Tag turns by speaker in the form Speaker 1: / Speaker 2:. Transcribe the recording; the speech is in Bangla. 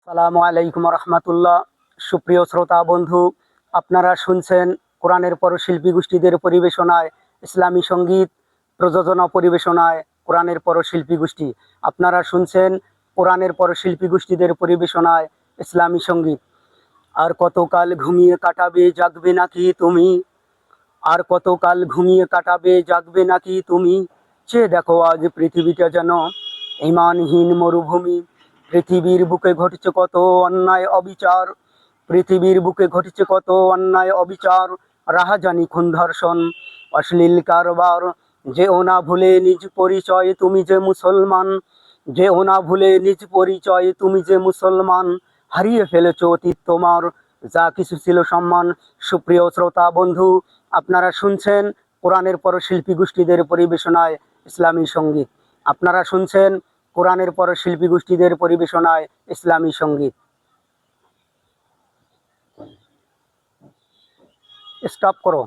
Speaker 1: আসসালামু আলাইকুম রহমতুল্লাহ। সুপ্রিয় শ্রোতা বন্ধু, আপনারা শুনছেন কোরআনের পরশিল্পী গোষ্ঠীদের পরিবেশনায় ইসলামী সঙ্গীত প্রযোজনা পরিবেশনায় কোরআনের পরশিল্পী গোষ্ঠী। আপনারা শুনছেন কোরআনের পরশিল্পী গোষ্ঠীদের পরিবেশনায় ইসলামী সঙ্গীত। আর কতকাল ঘুমিয়ে কাটাবে জাগবে নাকি তুমি, আর কতকাল ঘুমিয়ে কাটাবে জাগবে নাকি তুমি, চেয়ে দেখো আজ পৃথিবীটা যেন ঈমানহীন মরুভূমি। পৃথিবীর বুকে ঘটছে কত অন্যায় অবিচার, পৃথিবীর বুকে ঘটছে কত অন্যায় অবিচার, রাহাজানি খুন ধর্ষণ অশ্লীল কারবার। যেও না ভুলে নিজ পরিচয় তুমি যে মুসলমান, যেও না ভুলে নিজ পরিচয় তুমি যে মুসলমান। হারিয়ে ফেলেছ অতীত তোমার যা কিছু ছিল সম্মান। সুপ্রিয় শ্রোতা বন্ধু, আপনারা শুনছেন কোরআনের পরশিল্পী গোষ্ঠীদের পরিবেশনায় ইসলামী সঙ্গীত। আপনারা শুনছেন কোরআনের পরশিল্পী গোষ্ঠীদের পরিবেশনায় ইসলামী সঙ্গীত। স্টপ করো।